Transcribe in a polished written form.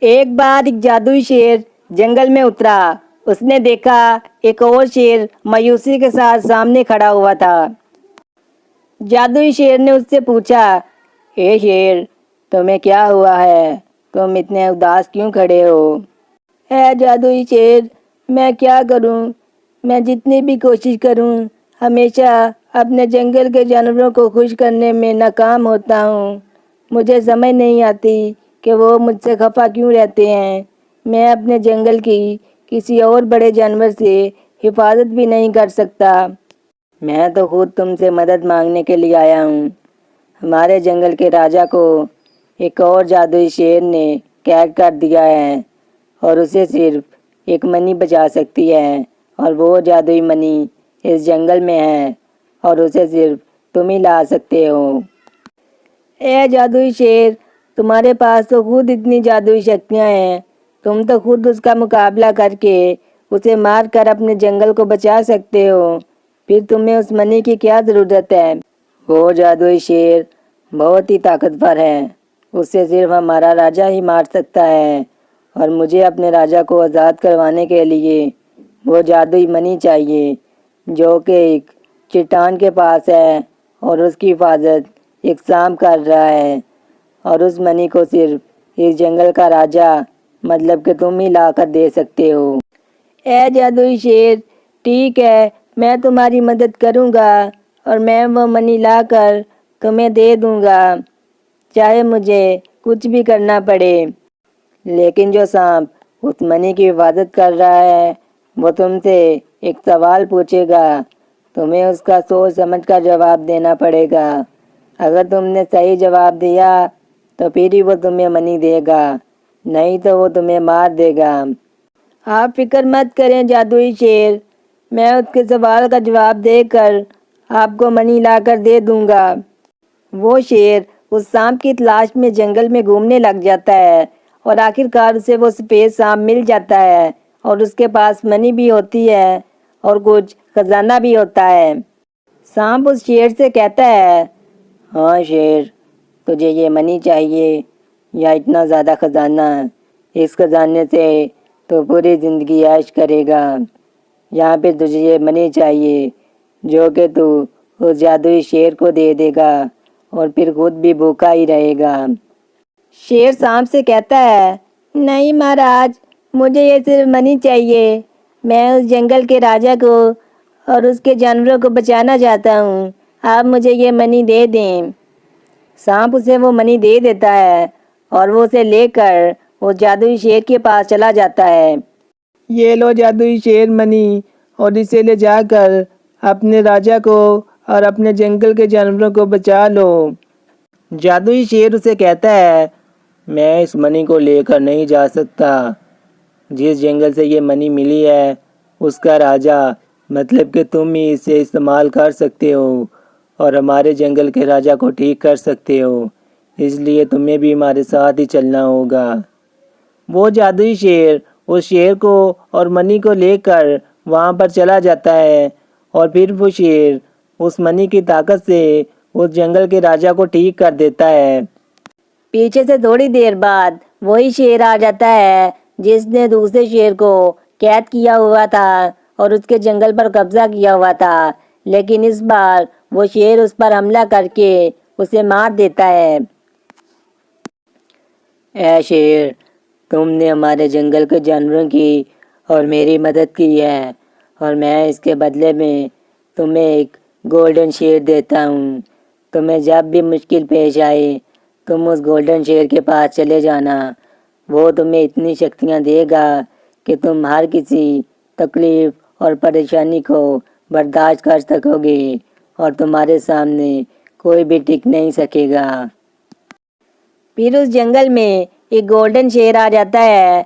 एक बार एक जादुई शेर जंगल में उतरा। उसने देखा एक और शेर मायूसी के साथ सामने खड़ा हुआ था। जादुई शेर ने उससे पूछा, ए शेर, तुम्हें क्या हुआ है? तुम इतने उदास क्यों खड़े हो? है जादुई शेर, मैं क्या करूं? मैं जितनी भी कोशिश करूं, हमेशा अपने जंगल के जानवरों को खुश करने में नाकाम होता हूं। मुझे समझ नहीं आती कि वो मुझसे खफा क्यों रहते हैं। मैं अपने जंगल की किसी और बड़े जानवर से हिफाजत भी नहीं कर सकता। मैं तो खुद तुमसे मदद मांगने के लिए आया हूँ। हमारे जंगल के राजा को एक और जादुई शेर ने कैद कर दिया है और उसे सिर्फ एक मनी बचा सकती है, और वो जादुई मनी इस जंगल में है और उसे सिर्फ तुम ही ला सकते हो। ए जादुई शेर, तुम्हारे पास तो खुद इतनी जादुई शक्तियाँ हैं। तुम तो खुद उसका मुकाबला करके उसे मार कर अपने जंगल को बचा सकते हो। फिर तुम्हें उस मनी की क्या ज़रूरत है? वो जादुई शेर बहुत ही ताकतवर है। उसे सिर्फ हमारा राजा ही मार सकता है, और मुझे अपने राजा को आज़ाद करवाने के लिए वो जादुई मनी चाहिए, जो कि एक चट्टान के पास है और उसकी हिफाजत एक सांप कर रहा है। और उस मनी को सिर्फ इस जंगल का राजा, मतलब कि तुम ही ला कर दे सकते हो। ए जादुई शेर, ठीक है, मैं तुम्हारी मदद करूँगा और मैं वो मनी लाकर तुम्हें दे दूँगा, चाहे मुझे कुछ भी करना पड़े। लेकिन जो सांप उस मनी की हिफाजत कर रहा है, वो तुमसे एक सवाल पूछेगा। तुम्हें उसका सोच समझ कर जवाब देना पड़ेगा। अगर तुमने सही जवाब दिया तो फिर ही वो तुम्हें मनी देगा, नहीं तो वो तुम्हें मार देगा। आप फिक्र मत करें जादुई शेर, मैं उसके सवाल का जवाब देकर आपको मनी लाकर दे दूंगा। वो शेर उस सांप की तलाश में जंगल में घूमने लग जाता है, और आखिरकार उसे वो सफ़ेद सांप मिल जाता है, और उसके पास मनी भी होती है और कुछ खजाना भी होता है। सांप उस शेर से कहता है, हाँ शेर, तुझे ये मनी चाहिए या इतना ज़्यादा खजाना? इस खजाने से तो पूरी ज़िंदगी ऐश करेगा, यहाँ पे तुझे ये मनी चाहिए जो कि तू उस जादुई शेर को दे देगा और फिर खुद भी भूखा ही रहेगा। शेर सांप से कहता है, नहीं महाराज, मुझे ये सिर्फ मनी चाहिए। मैं उस जंगल के राजा को और उसके जानवरों को बचाना चाहता हूँ। आप मुझे ये मनी दे दें। सांप उसे वो मनी दे देता है और वो उसे लेकर वो जादुई शेर के पास चला जाता है। ये लो जादुई शेर मनी, और इसे ले जाकर अपने राजा को और अपने जंगल के जानवरों को बचा लो। जादुई शेर उसे कहता है, मैं इस मनी को लेकर नहीं जा सकता। जिस जंगल से ये मनी मिली है, उसका राजा, मतलब कि तुम ही इसे इस्तेमाल कर सकते हो और हमारे जंगल के राजा को ठीक कर सकते हो। इसलिए तुम्हें भी हमारे साथ ही चलना होगा। वो जादुई शेर उस शेर को और मनी को लेकर वहाँ पर चला जाता है, और फिर वो शेर उस मनी की ताकत से उस जंगल के राजा को ठीक कर देता है। पीछे से थोड़ी देर बाद वही शेर आ जाता है जिसने दूसरे शेर को कैद किया हुआ था और उसके जंगल पर कब्जा किया हुआ था। लेकिन इस बार वो शेर उस पर हमला करके उसे मार देता है। ऐ शेर, तुमने हमारे जंगल के जानवरों की और मेरी मदद की है, और मैं इसके बदले में तुम्हें एक गोल्डन शेर देता हूँ। तुम्हें जब भी मुश्किल पेश आए, तुम उस गोल्डन शेर के पास चले जाना। वो तुम्हें इतनी शक्तियाँ देगा कि तुम हर किसी तकलीफ और परेशानी को बर्दाश्त कर सकोगे, और तुम्हारे सामने कोई भी टिक नहीं सकेगा। फिर उस जंगल में एक गोल्डन शेर आ जाता है